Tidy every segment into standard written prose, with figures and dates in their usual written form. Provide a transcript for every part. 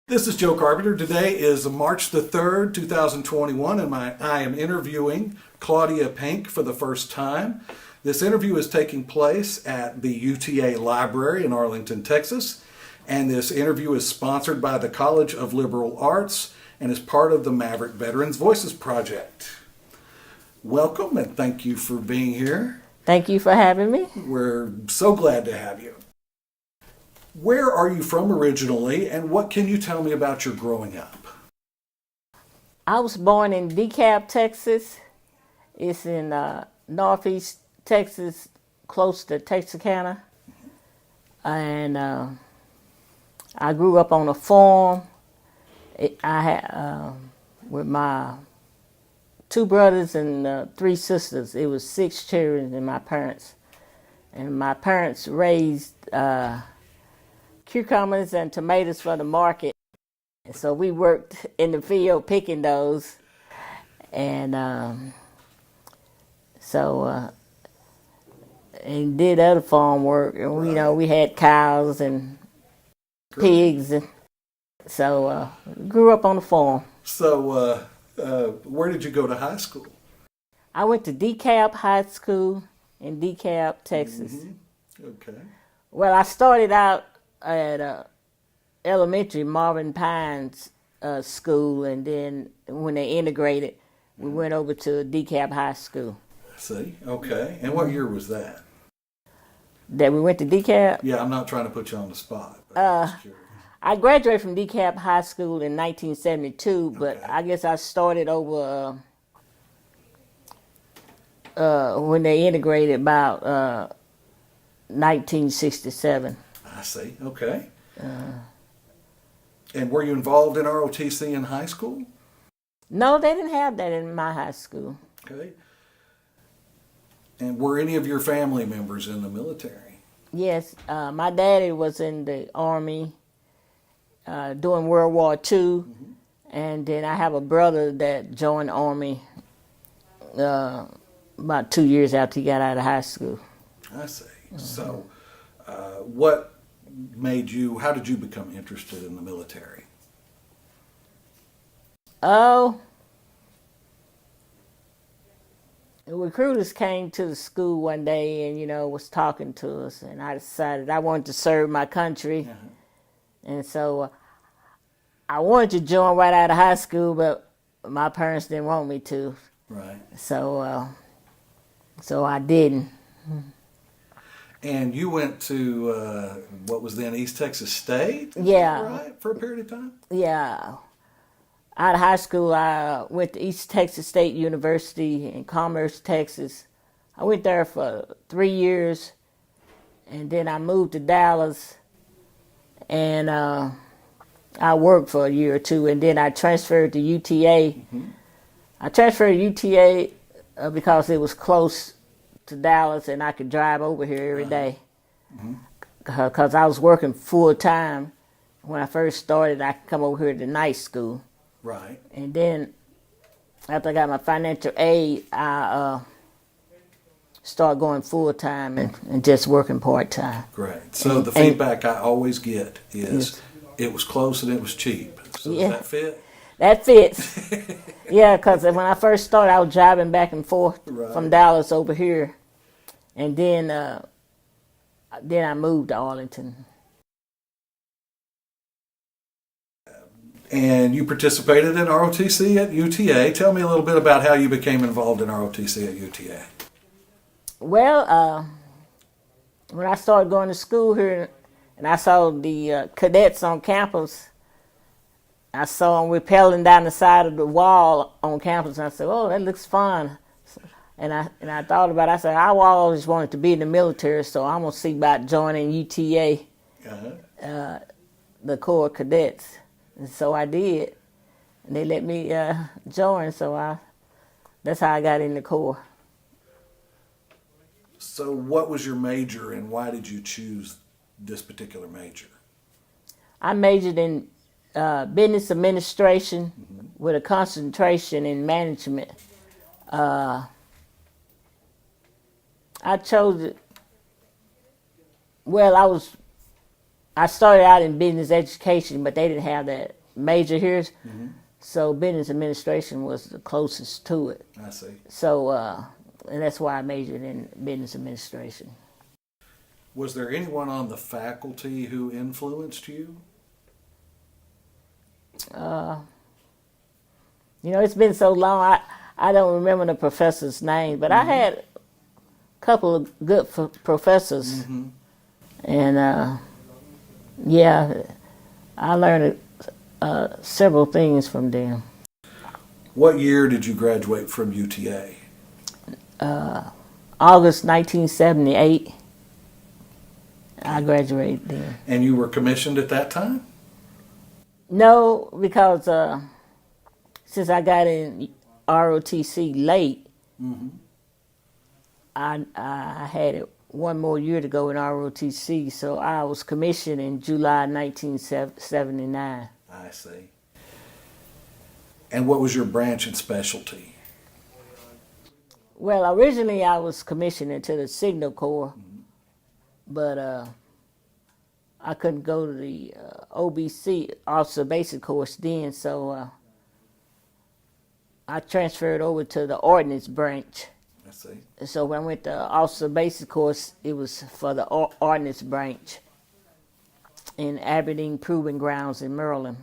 This is Joe Carpenter. Today is March the 3rd, 2021, and I am interviewing Claudia Pink for the first time. This interview is taking place at the UTA Library in Arlington, Texas, and this interview is sponsored by the College of Liberal Arts and is part of the Maverick Veterans Voices Project. Welcome and thank you for being here. Thank you for having me. We're so glad to have you. Where are you from originally, and what can you tell me about your growing up? I was born in DeKalb, Texas. It's in northeast Texas, close to Texarkana. And I grew up on a farm. I had with my two brothers and three sisters. It was 6 children and my parents. And my parents raised cucumbers and tomatoes for the market. And so we worked in the field picking those. And and did other farm work. And we had cows and pigs. And so grew up on the farm. So where did you go to high school? I went to DeKalb High School in DeKalb, Texas. Mm-hmm. Okay. Well, I started out at elementary Marvin Pines school, and then when they integrated, we went over to DeKalb High School. See, okay. And what year was that? That we went to DeKalb? Yeah, I'm not trying to put you on the spot. I graduated from DeKalb High School in 1972, but Okay. I guess I started over when they integrated about 1967. I see, okay. And were you involved in ROTC in high school? No, they didn't have that in my high school. Okay. And were any of your family members in the military? Yes, my daddy was in the Army during World War II, Mm-hmm. and then I have a brother that joined the Army about 2 years after he got out of high school. I see. Mm-hmm. So what made you, how did you become interested in the military? Oh, the recruiters came to the school one day and, was talking to us, and I decided I wanted to serve my country. Uh-huh. And so I wanted to join right out of high school, but my parents didn't want me to. Right. So I didn't. And you went to what was then East Texas State? Yeah. Right, for a period of time? Yeah. Out of high school, I went to East Texas State University in Commerce, Texas. I went there for 3 years, and then I moved to Dallas, and I worked for a year or two, and then I transferred to UTA. Mm-hmm. I transferred to UTA because it was close to Dallas, and I could drive over here every day. Because I was working full time. When I first started, I could come over here to night school. Right. And then after I got my financial aid, I started going full time and just working part time. Great. So the feedback I always get is it was close and it was cheap. So Yeah. does that fit? That fits. Yeah, because when I first started, I was driving back and forth from Dallas over here. And then I moved to Arlington. And you participated in ROTC at UTA. Tell me a little bit about how you became involved in ROTC at UTA. Well, when I started going to school here and I saw the cadets on campus, I saw them rappelling down the side of the wall on campus, and I said, "Oh, that looks fun." And I thought about it. I said, I always wanted to be in the military, so I'm going to see about joining UTA, the Corps of Cadets. And so I did. And they let me join, so that's how I got in the Corps. So what was your major, and why did you choose this particular major? I majored in business administration with a concentration in management. I chose it. Well, I started out in business education, but they didn't have that major here. So business administration was the closest to it. I see. So, and that's why I majored in business administration. Was there anyone on the faculty who influenced you? You know, it's been so long, I don't remember the professor's name, but I had a couple of good professors. And, yeah, I learned several things from them. What year did you graduate from UTA? August 1978, I graduated then. And you were commissioned at that time? No, because since I got in ROTC late, I had it one more year to go in ROTC, so I was commissioned in July 1979. I see. And what was your branch and specialty? Well, originally I was commissioned into the Signal Corps, but I couldn't go to the OBC, Officer Basic Course then, so I transferred over to the Ordnance Branch. I see. So when I went to Officer Basic Course, it was for the Ordnance Branch in Aberdeen Proving Grounds in Maryland.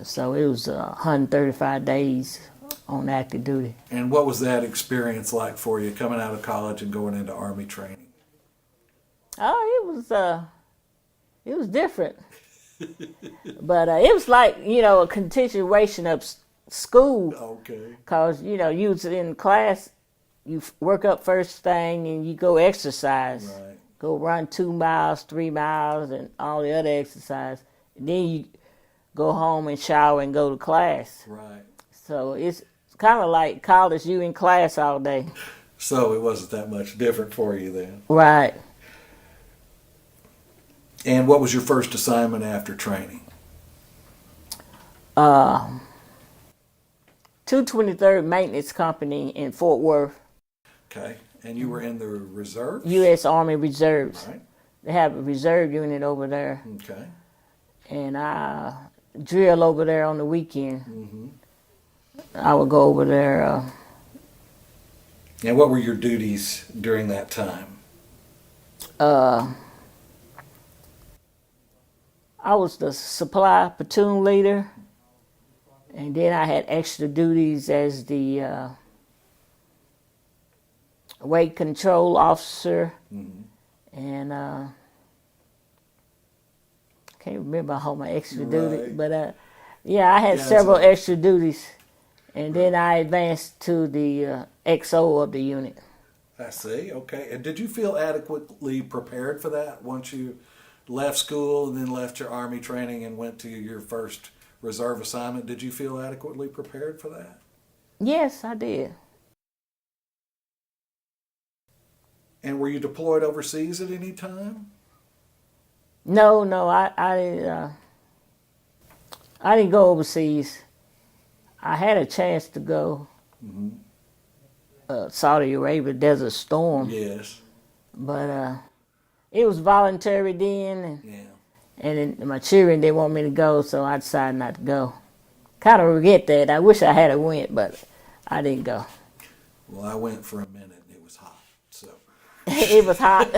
So it was 135 days on active duty. And what was that experience like for you, coming out of college and going into Army training? Oh, it was different. But it was like, you know, a continuation of school. Okay. Because, you know, you was in class, you work up first thing and you go exercise. Right. Go run 2 miles, 3 miles, and all the other exercise. And then you go home and shower and go to class. Right. So it's kind of like college, you in class all day. So it wasn't that much different for you then. Right. And what was your first assignment after training? 223rd Maintenance Company in Fort Worth. Okay. And you were in the reserves? U.S. Army Reserves. Right. They have a reserve unit over there. Okay. And I drill over there on the weekend. I would go over there. And what were your duties during that time? I was the supply platoon leader, and then I had extra duties as the weight control officer, and I can't remember all my extra duties, but yeah, I had several extra duties, and then I advanced to the XO of the unit. I see. Okay. And did you feel adequately prepared for that once you left school and then left your Army training and went to your first reserve assignment? Did you feel adequately prepared for that? Yes, I did. And were you deployed overseas at any time? No, I didn't go overseas. I had a chance to go Saudi Arabia, Desert Storm. Yes. But it was voluntary then, Yeah. and then my children didn't want me to go, so I decided not to go. Kind of regret that. I wish I had went, but I didn't go. Well, I went for a minute and it was hot, so. It was hot.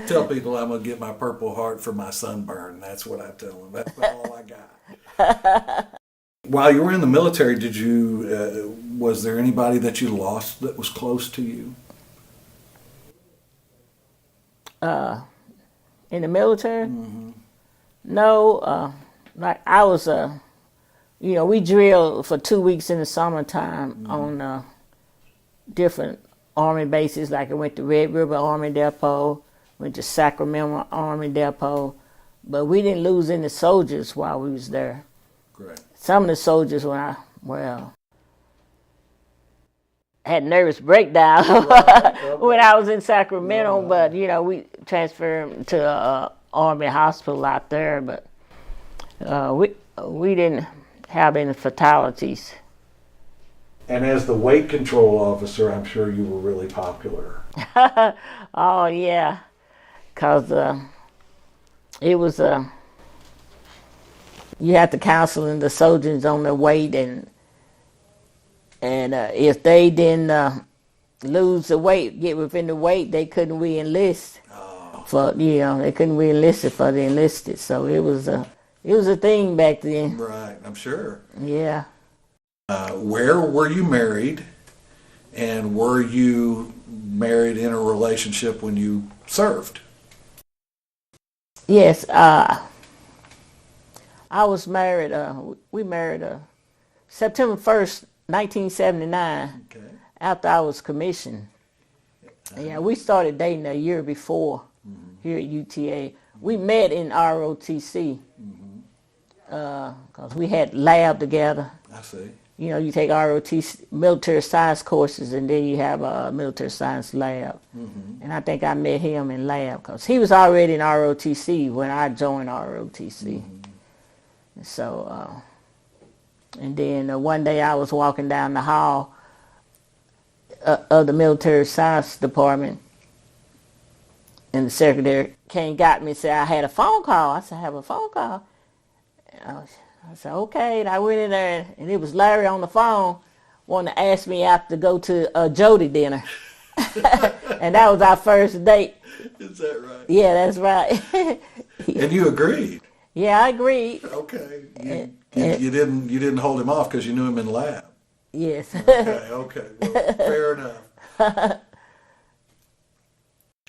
Tell people I'm going to get my Purple Heart for my sunburn. That's what I tell them. That's all I got. While you were in the military, was there anybody that you lost that was close to you? In the military? No, like I was, we drilled for 2 weeks in the summertime on different Army bases. Like I went to Red River Army Depot, went to Sacramento Army Depot, but we didn't lose any soldiers while we was there. Great. Some of the soldiers, had nervous breakdown when I was in Sacramento, but we transferred them to Army Hospital out there, but we didn't have any fatalities. And as the weight control officer, I'm sure you were really popular. Oh yeah, because it was You have to counsel the soldiers on their weight, and if they didn't lose the weight, get within the weight, they couldn't re-enlist. Oh, For they couldn't re-enlist it for the enlisted. So it was a thing back then. right, I'm sure. Yeah. Where were you married, and were you married in a relationship when you served? Yes. I was married. We married September 1st, 1979. Okay. After I was commissioned. Yeah, we started dating a year before here at UTA. We met in ROTC because we had lab together. I see. You know, you take ROTC military science courses, and then you have a military science lab. And I think I met him in lab because he was already in ROTC when I joined ROTC. So, and then one day I was walking down the hall of the military science department, and the secretary came and got me and said, I had a phone call. I said, I have a phone call. And I said, okay. And I went in there, and it was Larry on the phone wanting to ask me out to go to a Jody dinner. And that was our first date. Is that right? Yeah, that's right. And you agreed? Yeah, I agreed. Okay. You didn't hold him off because you knew him in lab? Yes. Okay. Well, fair enough.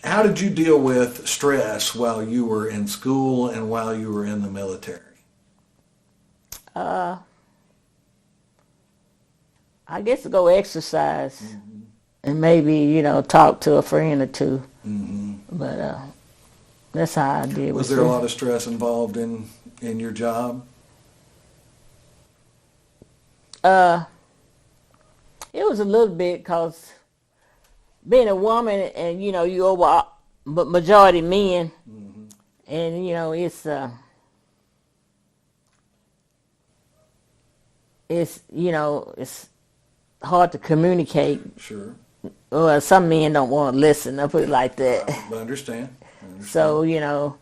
How did you deal with stress while you were in school and while you were in the military? I guess to go exercise and maybe, talk to a friend or two. But that's how I did. Was there a lot of stress involved in your job? It was a little bit because being a woman and, you over majority men, and, it's hard to communicate. Sure. Well, some men don't want to listen. I'll put it like that. I understand. So, and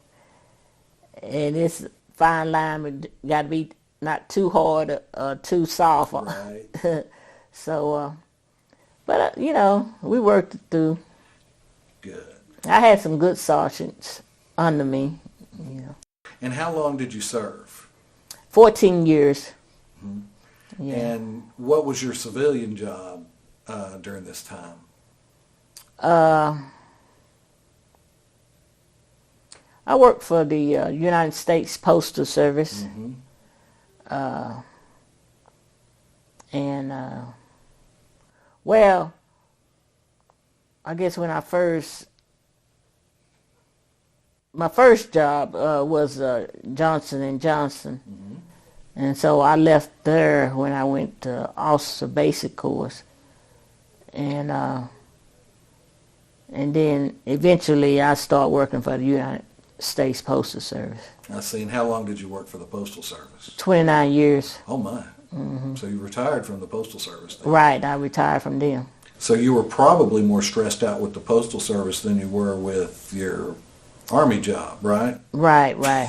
it's a fine line. Got to be not too hard or too soft. Right. So, but, we worked it through. Good. I had some good sergeants under me. And how long did you serve? 14 years. Yeah. And what was your civilian job during this time? I worked for the United States Postal Service. And, well, I guess when my first job was Johnson & Johnson. And so I left there when I went to officer basic course. And then eventually I started working for the United States Postal Service. I see. And how long did you work for the Postal Service? 29 years. Oh, my. So you retired from the Postal Service then? Right. I retired from them. So you were probably more stressed out with the Postal Service than you were with your Army job, right? Right. A lot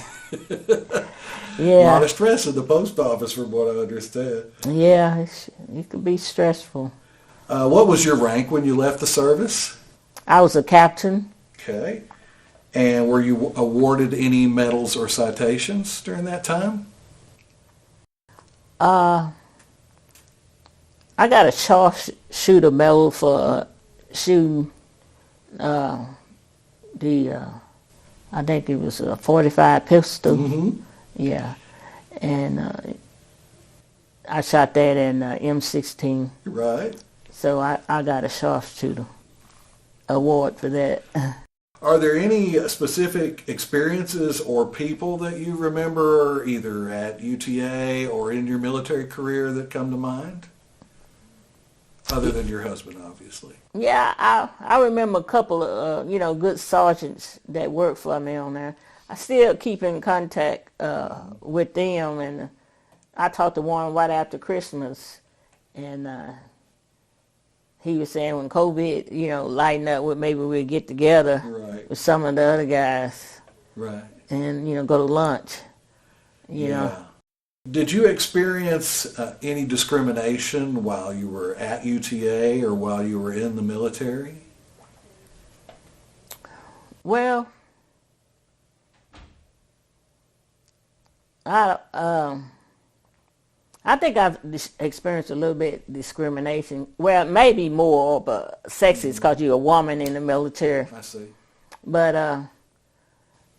Yeah. of stress in the post office from what I understand. Yeah. It could be stressful. What was your rank when you left the service? I was a captain. Okay. And were you awarded any medals or citations during that time? I got a sharpshooter medal for shooting I think it was a .45 pistol. Yeah. And I shot that in M16. Right. So I got a sharpshooter award for that. Are there any specific experiences or people that you remember either at UTA or in your military career that come to mind? Other than your husband, obviously. Yeah, I remember a couple of, good sergeants that worked for me on there. I still keep in contact with them, and I talked to one right after Christmas, and he was saying when COVID, lighten up, maybe we'll get together Right. with some of the other guys Right. and, go to lunch, Yeah. Did you experience any discrimination while you were at UTA or while you were in the military? Well, I think I've experienced a little bit discrimination. Well, maybe more, but sexist because you're a woman in the military. I see. But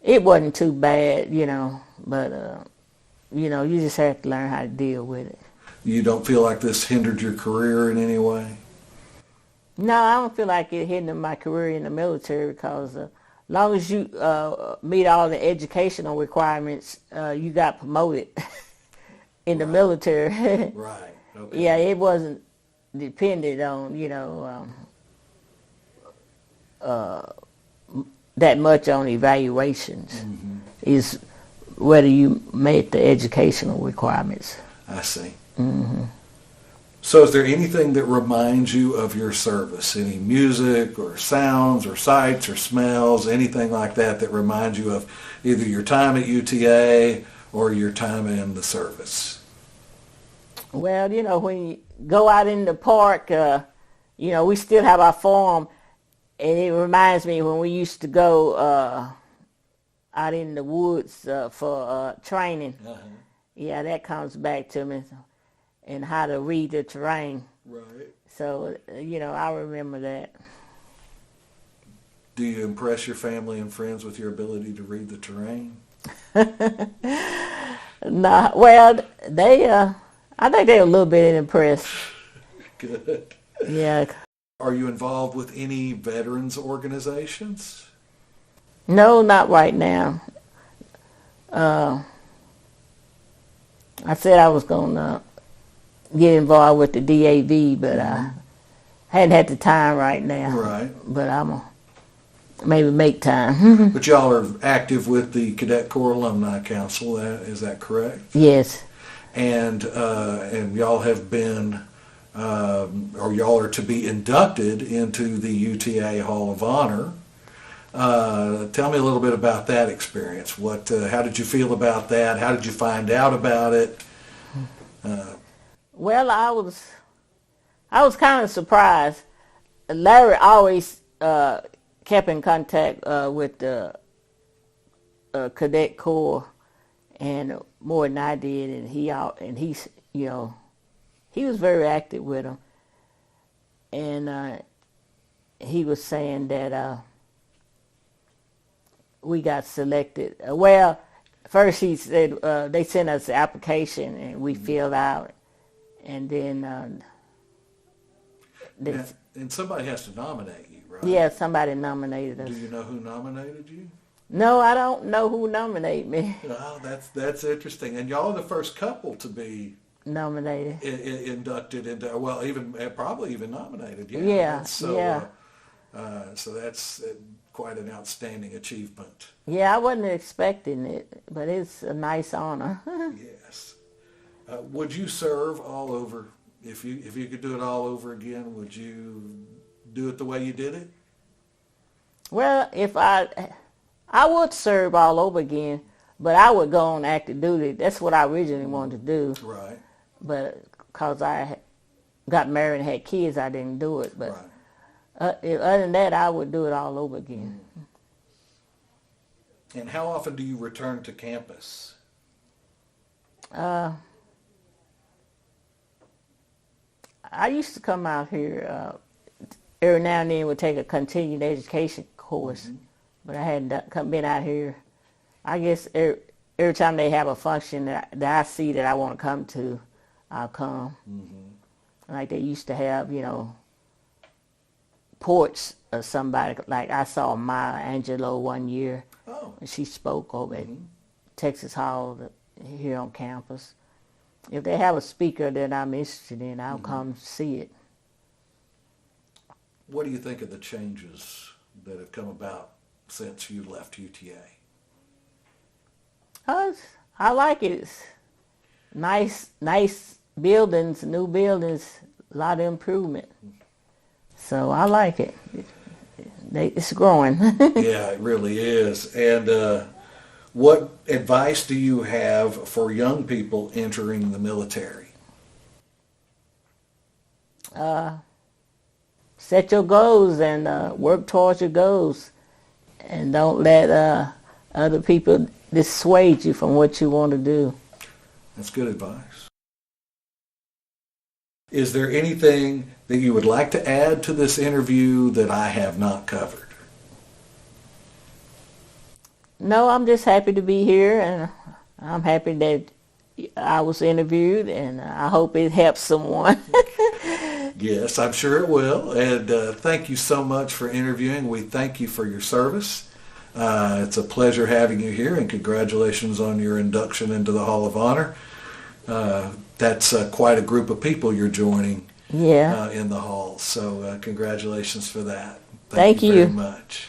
it wasn't too bad, you know. But you know, you just have to learn how to deal with it. You don't feel like this hindered your career in any way? No, I don't feel like it hindered my career in the military because as long as you meet all the educational requirements, you got promoted in the military. Right. Okay. Yeah, it wasn't dependent on, you know, that much on evaluations. Mm-hmm. Is whether you met the educational requirements. I see. Mm-hmm. So is there anything that reminds you of your service? Any music or sounds or sights or smells, anything like that that reminds you of either your time at UTA or your time in the service? Well, you know, when you go out in the park, you know, we still have our farm, and it reminds me when we used to go out in the woods for training. Uh-huh. Yeah, that comes back to me, and how to read the terrain. Right. So, you know, I remember that. Do you impress your family and friends with your ability to read the terrain? Nah, well, they, I think they're a little bit impressed. Good. Yeah. Are you involved with any veterans organizations? No, not right now. I said I was going to get involved with the DAV, but I hadn't had the time right now. Right. But I'm going to maybe make time. But y'all are active with the Cadet Corps Alumni Council, is that correct? Yes. And y'all have been, or y'all are to be inducted into the UTA Hall of Honor. Tell me a little bit about that experience. How did you feel about that? How did you find out about it? Well, I was kind of surprised. Larry always kept in contact with the Cadet Corps, and more than I did, and he's, you know, he was very active with them, and he was saying that we got selected. Well, first he said they sent us the application and we filled out, and then and somebody has to nominate you, right? Yeah, somebody nominated us. Do you know who nominated you? No, I don't know who nominated me. Oh, that's interesting. And y'all are the first couple to be Nominated. Inducted into, well, even probably even nominated. Yeah. Yeah. So, yeah. So that's quite an outstanding achievement. Yeah, I wasn't expecting it, but it's a nice honor. Yes. Would you serve all over? If you could do it all over again, would you do it the way you did it? Well, if I would serve all over again, but I would go on active duty. That's what I originally wanted to do. Right. But because I got married and had kids, I didn't do it. But other than that, I would do it all over again. And how often do you return to campus? I used to come out here every now and then. Would take a continuing education course, but I hadn't been out here. I guess every time they have a function that I see that I want to come to, I'll come. Like they used to have, you know, ports or somebody. Like I saw Maya Angelou one year. Oh. And she spoke over at Texas Hall here on campus. If they have a speaker that I'm interested in, I'll come see it. What do you think of the changes that have come about since you left UTA? I like it. It's nice buildings, new buildings, a lot of improvement. So I like it. It's growing. Yeah, it really is. And what advice do you have for young people entering the military? Set your goals and work towards your goals, and don't let other people dissuade you from what you want to do. That's good advice. Is there anything that you would like to add to this interview that I have not covered? No, I'm just happy to be here, and I'm happy that I was interviewed, and I hope it helps someone. Yes, I'm sure it will. And thank you so much for interviewing. We thank you for your service. It's a pleasure having you here, and congratulations on your induction into the Hall of Honor. That's quite a group of people you're joining Yeah. in the Hall. So congratulations for that. Thank you you very much.